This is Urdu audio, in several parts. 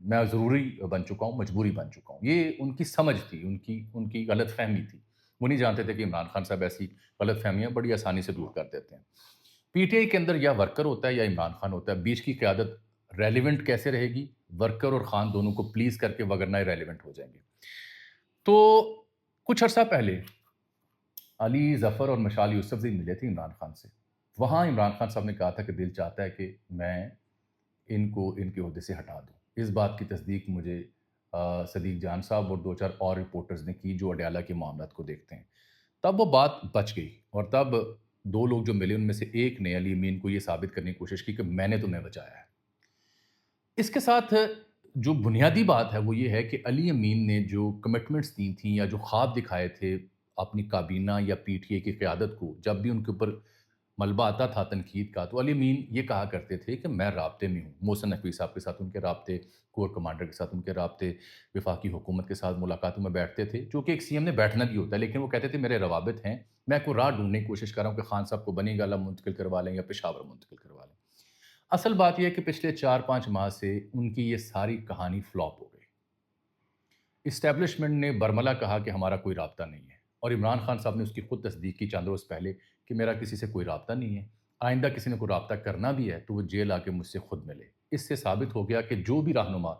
میں ضروری بن چکا ہوں، مجبوری بن چکا ہوں۔ یہ ان کی سمجھ تھی، ان کی غلط فہمی تھی۔ وہ نہیں جانتے تھے کہ عمران خان صاحب ایسی غلط فہمیاں بڑی آسانی سے دور کر دیتے ہیں۔ پی ٹی آئی کے اندر یا ورکر ہوتا ہے یا عمران خان ہوتا ہے، بیچ کی قیادت ریلیونٹ کیسے رہے گی؟ ورکر اور خان دونوں کو پلیز کر کے، وگرنہ ریلیونٹ ہو جائیں گے۔ تو کچھ عرصہ پہلے علی ظفر اور مشال یوسف ملے تھے عمران خان سے۔ وہاں عمران خان صاحب نے کہا تھا کہ دل چاہتا ہے کہ میں ان کو ان کے عہدے سے ہٹا دوں۔ اس بات کی تصدیق مجھے صدیق جان صاحب اور 2-4 اور رپورٹرز نے کی جو اڈیالہ کے معاملات کو دیکھتے ہیں۔ تب وہ بات بچ گئی، اور تب 2 لوگ جو ملے ان میں سے ایک نے علی امین کو یہ ثابت کرنے کی کوشش کی کہ میں نے تمہیں بچایا ہے۔ اس کے ساتھ جو بنیادی بات ہے وہ یہ ہے کہ علی امین نے جو کمٹمنٹس دی تھیں یا جو خواب دکھائے تھے اپنی کابینہ یا پی ٹی اے کی قیادت کو، جب بھی ان کے اوپر ملبہ آتا تھا تنقید کا، تو علی امین یہ کہا کرتے تھے کہ میں رابطے میں ہوں۔ محسن نقوی صاحب کے ساتھ ان کے رابطے، کور کمانڈر کے ساتھ ان کے رابطے، وفاقی حکومت کے ساتھ ملاقاتوں میں بیٹھتے تھے، جو کہ ایک سی ایم نے بیٹھنا بھی ہوتا ہے، لیکن وہ کہتے تھے میرے روابط ہیں، میں کوئی راہ ڈھونڈنے کی کوشش کر رہا ہوں کہ خان صاحب کو بنی گالہ منتقل کروا لیں یا پشاور منتقل کروا لیں۔ اصل بات یہ ہے کہ پچھلے 4-5 ماہ سے ان کی یہ ساری کہانی فلاپ ہو گئی۔ اسٹیبلشمنٹ نے برملا کہا کہ ہمارا کوئی رابطہ نہیں ہے، اور عمران خان صاحب نے اس کی خود تصدیق کی چند روز پہلے کہ میرا کسی سے کوئی رابطہ نہیں ہے، آئندہ کسی نے کوئی رابطہ کرنا بھی ہے تو وہ جیل آ کے مجھ سے خود ملے۔ اس سے ثابت ہو گیا کہ جو بھی رہنما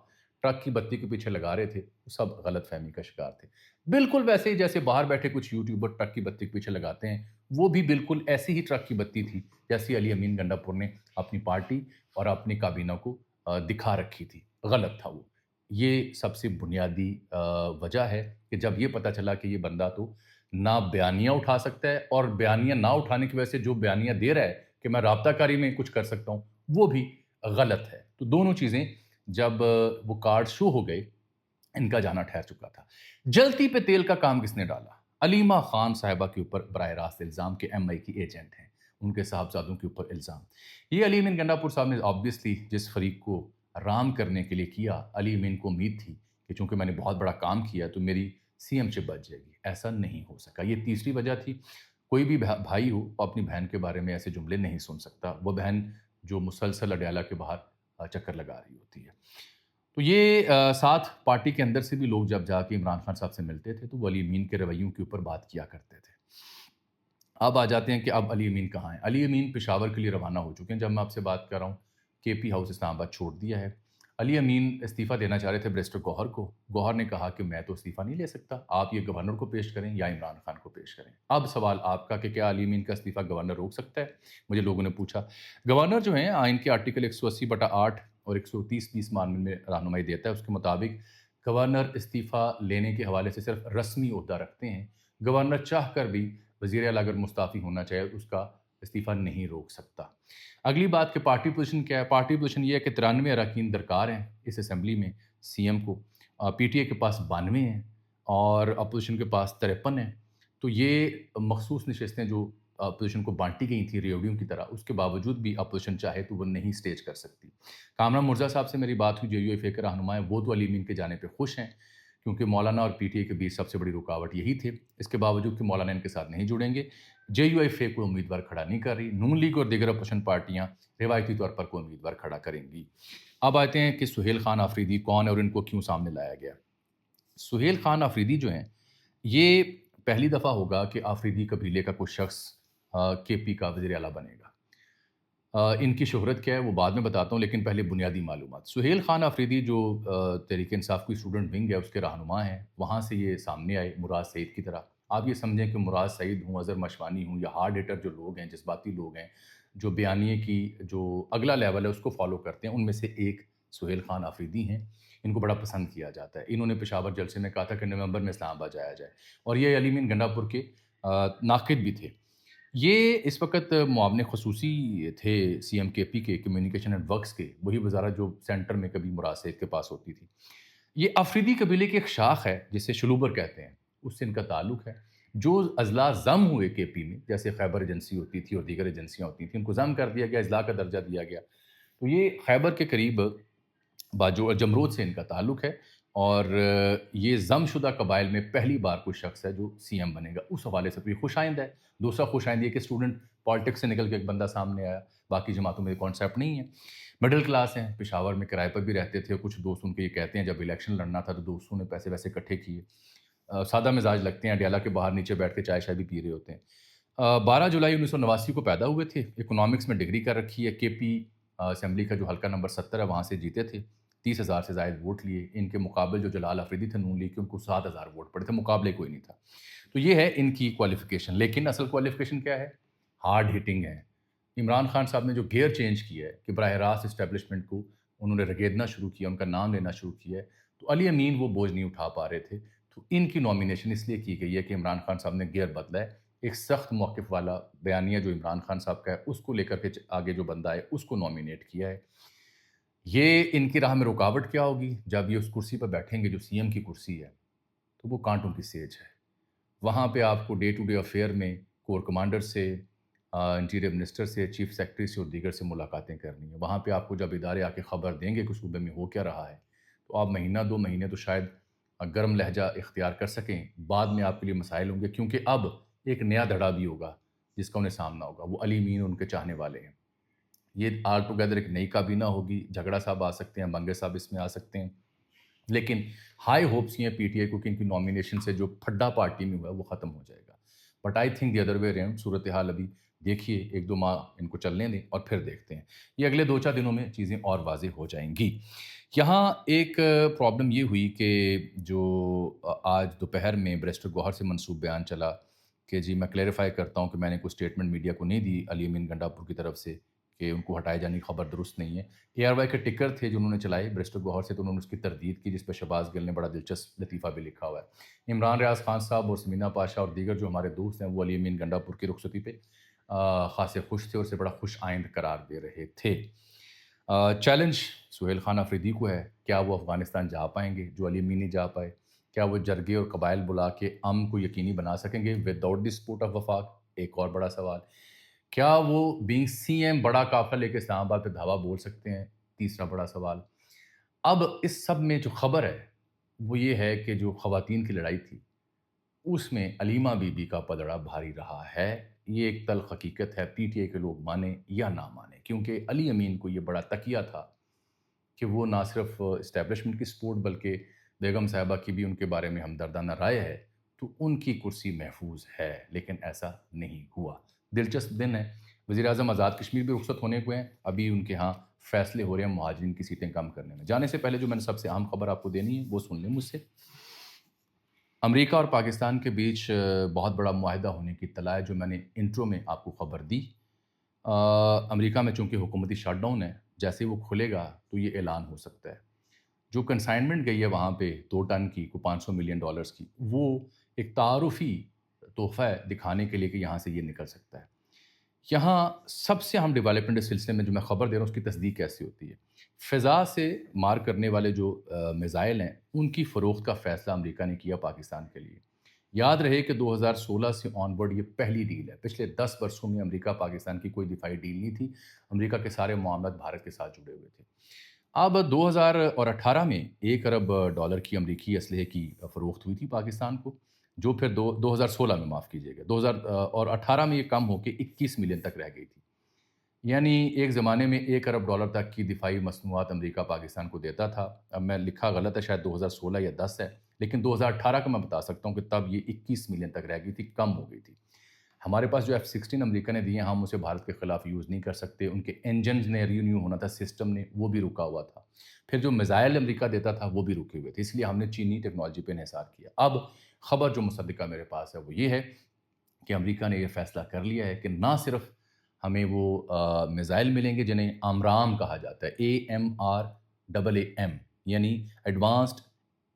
ٹرک کی بتی کے پیچھے لگا رہے تھے وہ سب غلط فہمی کا شکار تھے۔ بالکل ویسے ہی جیسے باہر بیٹھے کچھ یوٹیوبر ٹرک کی بتی کے پیچھے لگاتے ہیں، وہ بھی بالکل ایسی ہی ٹرک کی بتی تھی جیسی علی امین گنڈا پور نے اپنی پارٹی اور اپنی کابینہ کو دکھا رکھی تھی۔ غلط تھا وہ۔ یہ سب سے بنیادی وجہ ہے کہ جب یہ پتہ چلا کہ یہ بندہ تو نہ بیانیاں اٹھا سکتا ہے، اور بیانیاں نہ اٹھانے کی وجہ سے جو بیانیاں دے رہا ہے کہ میں رابطہ کاری میں کچھ کر سکتا ہوں، وہ بھی غلط ہے۔ تو دونوں چیزیں جب وہ کارڈ شو ہو گئے، ان کا جانا ٹھہر چکا تھا۔ جلتی پہ تیل کا کام کس نے ڈالا؟ علیمہ خان صاحبہ کے اوپر براہ راست الزام کہ ایم آئی کی ایجنٹ ہیں، ان کے صاحبزادوں کے اوپر الزام۔ یہ علی امین گنڈا پور صاحب نے آبویسلی جس فریق کو رام کرنے کے لیے کیا، علی امین کو امید تھی کہ چونکہ میں نے بہت بڑا کام کیا تو میری سی ایم چپ بچ جائے گی۔ ایسا نہیں ہو سکا۔ یہ تیسری وجہ تھی۔ کوئی بھی بھائی ہو وہ اپنی بہن کے بارے میں ایسے جملے نہیں سن سکتا، وہ بہن جو مسلسل اڈیالہ کے باہر چکر لگا رہی ہوتی ہے۔ تو یہ ساتھ پارٹی کے اندر سے بھی لوگ جب جا کے عمران خان صاحب سے ملتے تھے تو وہ علی امین کے رویوں کے اوپر بات کیا کرتے تھے۔ اب آ جاتے ہیں کہ اب علی امین کہاں ہیں۔ علی امین پشاور کے لیے روانہ ہو چکے ہیں جب میں آپ سے بات کر رہا ہوں۔ کے پی ہاؤس اسلام آباد چھوڑ دیا ہے۔ علی امین استعفیٰ دینا چاہ رہے تھے بیرسٹر گوہر کو۔ گوہر نے کہا کہ میں تو استعفیٰ نہیں لے سکتا، آپ یہ گورنر کو پیش کریں یا عمران خان کو پیش کریں۔ اب سوال آپ کا کہ کیا علی امین کا استعفیٰ گورنر روک سکتا ہے؟ مجھے لوگوں نے پوچھا۔ گورنر جو ہیں آئین کے آرٹیکل 180/8 اور 130 معاملے میں رہنمائی دیتا ہے، اس کے مطابق گورنر استعفیٰ لینے کے حوالے سے صرف رسمی عہدہ رکھتے ہیں۔ گورنر چاہ کر بھی وزیر اعلیٰ اگر مستعفی ہونا چاہے اس کا استعفیٰ نہیں روک سکتا۔ اگلی بات کہ پارٹی پوزیشن کیا ہے۔ پارٹی پوزیشن یہ ہے کہ 93 اراکین درکار ہیں اس اسمبلی میں سی ایم کو۔ پی ٹی اے کے پاس 92 ہیں اور اپوزیشن کے پاس 53 ہیں۔ تو یہ مخصوص نشستیں جو اپوزیشن کو بانٹی گئی تھیں ریوڑیوں کی طرح، اس کے باوجود بھی اپوزیشن چاہے تو وہ نہیں سٹیج کر سکتی۔ کامران مرزا صاحب سے میری بات ہوئی، جے یو ایف اے کے رہنما ہیں، وہ تو علی امین کے جانے پہ خوش ہیں کیونکہ مولانا اور پی ٹی اے کے بیچ سب سے بڑی رکاوٹ یہی تھی۔ اس کے باوجود کہ مولانا ان کے ساتھ نہیں جڑیں گے، جے یو ایف اے کوئی امیدوار کھڑا نہیں کر رہی۔ نون لیگ اور دیگر اپوزیشن پارٹیاں روایتی طور پر کوئی امیدوار کھڑا کریں گی۔ اب آتے ہیں کہ سہیل خان آفریدی کون ہے اور ان کو کیوں سامنے لایا گیا۔ سہیل خان آفریدی جو ہیں، یہ پہلی دفعہ ہوگا کہ آفریدی قبیلے کا کوئی شخص کے پی کا وزیر اعلیٰ بنے گا۔ ان کی شہرت کیا ہے وہ بعد میں بتاتا ہوں، لیکن پہلے بنیادی معلومات۔ سہیل خان آفریدی جو تحریک انصاف کی اسٹوڈنٹ ونگ ہے اس کے رہنما ہیں، وہاں سے یہ سامنے آئے مراد سعید کی طرح۔ آپ یہ سمجھیں کہ مراد سعید ہوں، اظہر مشوانی ہوں، یا ہارڈ ہٹر جو لوگ ہیں، جذباتی لوگ ہیں، جو بیانیے کی جو اگلا لیول ہے اس کو فالو کرتے ہیں، ان میں سے ایک سہیل خان آفریدی ہیں۔ ان کو بڑا پسند کیا جاتا ہے۔ انہوں نے پشاور جلسے میں کہا تھا کہ نومبر میں اسلام آباد جایا جائے، اور یہ علی امین گنڈا پور کے ناقد بھی تھے۔ یہ اس وقت معاون خصوصی تھے سی ایم کے پی کے کمیونیکیشن اینڈ ورکس کے، وہی وزارت جو سینٹر میں کبھی مراد سعید کے پاس ہوتی تھی۔ یہ آفریدی قبیلے کی ایک شاخ ہے جسے شلوبر کہتے ہیں، اس سے ان کا تعلق ہے۔ جو اضلاع ضم ہوئے کے پی میں، جیسے خیبر ایجنسی ہوتی تھی اور دیگر ایجنسیاں ہوتی تھیں، ان کو ضم کر دیا گیا، اضلاع کا درجہ دیا گیا۔ تو یہ خیبر کے قریب باجو جمرود سے ان کا تعلق ہے، اور یہ ضم شدہ قبائل میں پہلی بار کوئی شخص ہے جو سی ایم بنے گا۔ اس حوالے سے تو یہ خوش آئند ہے۔ دوسرا خوش آئند یہ کہ اسٹوڈنٹ پالیٹکس سے نکل کے ایک بندہ سامنے آیا۔ باقی جماعتوں میں کانسیپٹ نہیں ہے. مڈل کلاس ہیں, پشاور میں کرائے پر بھی رہتے تھے. کچھ دوست ان کے یہ کہتے ہیں جب الیکشن لڑنا تھا تو دوستوں نے پیسے ویسے اکٹھے کیے. سادہ مزاج لگتے ہیں, اڈیالہ کے باہر نیچے بیٹھ کے چائے شائے بھی پی رہے ہوتے ہیں. 12 جولائی 1989 کو پیدا ہوئے تھے. اکنامکس میں ڈگری کر رکھی ہے. کے پی اسمبلی کا جو حلقہ نمبر 70 ہے وہاں سے جیتے تھے. 30,000 سے زائد ووٹ لیے. ان کے مقابل جو جلال افریدی تھے نون لیگ کے, ان کو 7,000 ووٹ پڑے تھے, مقابلے کوئی نہیں تھا. تو یہ ہے ان کی کوالیفیکیشن. لیکن اصل کوالیفیکیشن کیا ہے؟ ہارڈ ہٹنگ ہے. عمران خان صاحب نے جو گیئر چینج کیا ہے کہ براہ راست اسٹیبلشمنٹ کو انہوں نے رگیدنا شروع کیا, ان کا نام لینا شروع کیا ہے, تو علی امین وہ بوجھ نہیں اٹھا پا رہے تھے. تو ان کی نامینیشن اس لیے کی گئی ہے کہ عمران خان صاحب نے گیئر بدلا ہے. ایک سخت موقف والا بیانیہ جو عمران خان صاحب کا ہے اس کو لے کر کے آگے جو بندہ ہے اس کو نامینیٹ کیا ہے. یہ ان کی راہ میں رکاوٹ کیا ہوگی؟ جب یہ اس کرسی پر بیٹھیں گے جو سی ایم کی کرسی ہے تو وہ کانٹوں کی سیج ہے. وہاں پہ آپ کو ڈے ٹو ڈے افیئر میں کور کمانڈر سے, انٹیریئر منسٹر سے, چیف سیکرٹری سے اور دیگر سے ملاقاتیں کرنی ہیں. وہاں پہ آپ کو جب ادارے آ کے خبر دیں گے کہ صوبے میں ہو کیا رہا ہے تو آپ مہینہ 2 مہینے تو شاید گرم لہجہ اختیار کر سکیں. بعد میں آپ کے لیے مسائل ہوں گے کیونکہ اب ایک نیا دھڑا بھی ہوگا جس کا انہیں سامنا ہوگا. وہ علی مین ان کے چاہنے والے ہیں. یہ آل ٹوگیدر ایک نئی کابینہ ہوگی. جھگڑا صاحب آ سکتے ہیں, منگے صاحب اس میں آ سکتے ہیں, لیکن ہائی ہوپس یہ ہیں پی ٹی آئی کو کہ ان کی نامینیشن سے جو پھڈا پارٹی میں ہوا ہے وہ ختم ہو جائے گا. But I think the other way around. صورتحال ابھی دیکھیے 1-2 ماہ ان کو چلنے دیں اور پھر دیکھتے ہیں. یہ اگلے 2-4 دنوں میں چیزیں اور واضح ہو جائیں گی. یہاں ایک پرابلم یہ ہوئی کہ جو آج دوپہر میں بیرسٹر گوہر سے منسوب بیان چلا کہ جی میں کلیریفائی کرتا ہوں کہ میں نے کوئی اسٹیٹمنٹ میڈیا کو نہیں دی علی امین گنڈا پور کی طرف سے کہ ان کو ہٹائے جانے کی خبر درست نہیں ہے. اے آر وائی کے ٹکر تھے جو انہوں نے چلائے بیرسٹر گوہر سے, تو انہوں نے اس کی تردید کی جس پہ شہباز گل نے بڑا دلچسپ لطیفہ بھی لکھا ہوا ہے. عمران ریاض خان صاحب اور سمینہ پاشا اور دیگر جو ہمارے دوست ہیں وہ علی امین گنڈا پور کی رخصتی پہ خاصے خوش تھے اور اسے بڑا خوش آئند قرار دے رہے تھے. چیلنج سہیل خان افریدی کو ہے, کیا وہ افغانستان جا پائیں گے جو علی امین نہیں جا پائے؟ کیا وہ جرگے اور قبائل بلا کے امن کو یقینی بنا سکیں گے وداؤٹ دی سپورٹ آف وفاق؟ ایک اور بڑا سوال. کیا وہ بینگ سی ایم بڑا قافلہ لے کے اسلام آباد پہ دھاوا بول سکتے ہیں؟ تیسرا بڑا سوال. اب اس سب میں جو خبر ہے وہ یہ ہے کہ جو خواتین کی لڑائی تھی اس میں علیمہ بی بی کا پلڑا بھاری رہا ہے. یہ ایک تلخ حقیقت ہے, پی ٹی آئی کے لوگ مانیں یا نہ مانیں, کیونکہ علی امین کو یہ بڑا تکیہ تھا کہ وہ نہ صرف اسٹیبلشمنٹ کی سپورٹ بلکہ بیگم صاحبہ کی بھی ان کے بارے میں ہمدردانہ رائے ہے تو ان کی کرسی محفوظ ہے. لیکن ایسا نہیں ہوا. دلچسپ دن ہے. وزیر اعظم آزاد کشمیر بھی رخصت ہونے کو ہیں. ابھی ان کے ہاں فیصلے ہو رہے ہیں مہاجرین کی سیٹیں کم کرنے میں. جانے سے پہلے جو میں نے سب سے اہم خبر آپ کو دینی ہے وہ سن لیں مجھ سے. امریکہ اور پاکستان کے بیچ بہت بڑا معاہدہ ہونے کی اطلاع ہے جو میں نے انٹرو میں آپ کو خبر دی. امریکہ میں چونکہ حکومتی شٹ ڈاؤن ہے, جیسے وہ کھلے گا تو یہ اعلان ہو سکتا ہے. جو کنسائنمنٹ گئی ہے وہاں پہ 2 ٹن کی کو $500 ملین کی, وہ ایک تعارفی تحفہ ہے دکھانے کے لیے کہ یہاں سے یہ نکل سکتا ہے. یہاں سب سے اہم ڈیولپمنٹ اس سلسلے میں جو میں خبر دے رہا ہوں اس کی تصدیق کیسے ہوتی ہے. فضا سے مار کرنے والے جو میزائل ہیں ان کی فروخت کا فیصلہ امریکہ نے کیا پاکستان کے لیے. یاد رہے کہ 2016 سے آن ورڈ یہ پہلی ڈیل ہے. پچھلے 10 برسوں میں امریکہ پاکستان کی کوئی دفاعی ڈیل نہیں تھی. امریکہ کے سارے معاملات بھارت کے ساتھ جڑے ہوئے تھے. اب 2018 میں $1 ارب کی امریکی اسلحے کی فروخت ہوئی تھی پاکستان کو, جو پھر 2016 میں معاف کیجیے گا 2018 میں یہ کم ہو کے 21 ملین تک رہ گئی تھی. یعنی ایک زمانے میں $1 ارب تک کی دفاعی مصنوعات امریکہ پاکستان کو دیتا تھا. اب میں لکھا غلط ہے, شاید 2016 یا 10 ہے, لیکن 2018 کا میں بتا سکتا ہوں کہ تب یہ 21 ملین تک رہ گئی تھی, کم ہو گئی تھی. ہمارے پاس جو F-16 امریکہ نے دیے ہم اسے بھارت کے خلاف یوز نہیں کر سکتے. ان کے انجنز نے رینیو ہونا تھا, سسٹم نے, وہ بھی رکا ہوا تھا. پھر جو میزائل امریکہ دیتا تھا وہ بھی رکے ہوئے تھے, اس لیے ہم نے چینی ٹیکنالوجی پہ انحصار کیا. اب خبر جو مصدقہ میرے پاس ہے وہ یہ ہے کہ امریکہ نے یہ فیصلہ کر لیا ہے کہ نہ صرف ہمیں وہ میزائل ملیں گے جنہیں آمرام کہا جاتا ہے, AMRAAM, یعنی advanced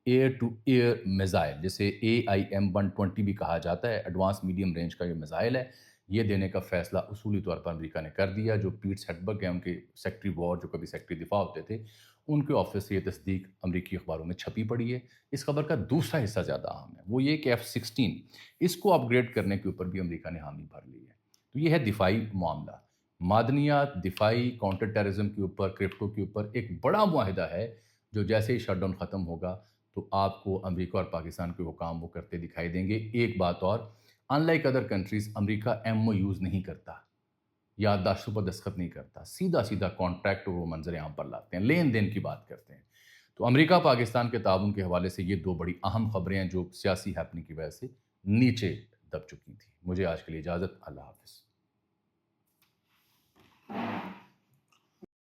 air to air missile, جسے AIM-120 بھی کہا جاتا ہے. ایڈوانس میڈیم رینج کا یہ میزائل ہے. یہ دینے کا فیصلہ اصولی طور پر امریکہ نے کر دیا. جو پیٹ سیٹبرگ ہیں ان کے سیکٹری وار جو کبھی سیکٹری دفاع ہوتے تھے, ان کے آفس سے یہ تصدیق امریکی اخباروں میں چھپی پڑی ہے. اس خبر کا دوسرا حصہ زیادہ اہم ہے, وہ یہ کہ F-16 اس کو اپ گریڈ کرنے کے اوپر بھی امریکہ نے حامی بھر لی ہے. تو یہ ہے دفاعی معاملہ. معدنیات, دفاعی, کاؤنٹر ٹیررزم کے اوپر, کرپٹو کے اوپر ایک بڑا معاہدہ ہے جو جیسے ہی شٹ ڈاؤن ختم ہوگا تو آپ کو امریکہ اور پاکستان کے حکام وہ کرتے دکھائی دیں گے. ایک بات اور, in like other countries, America MOUs نہیں کرتا. یادداشتوں پر دستخط نہیں کرتا، سیدھا سیدھا کانٹریکٹ اور وہ منظر عام پر لاتے ہیں، لین دین کی بات کرتے ہیں۔ تو امریکہ پاکستان کے تعاون کے حوالے سے یہ دو بڑی اہم خبریں ہیں جو سیاسی ہیپننگ کی وجہ سے نیچے دب چکی تھیں۔ مجھے آج کے لیے اجازت، اللہ حافظ۔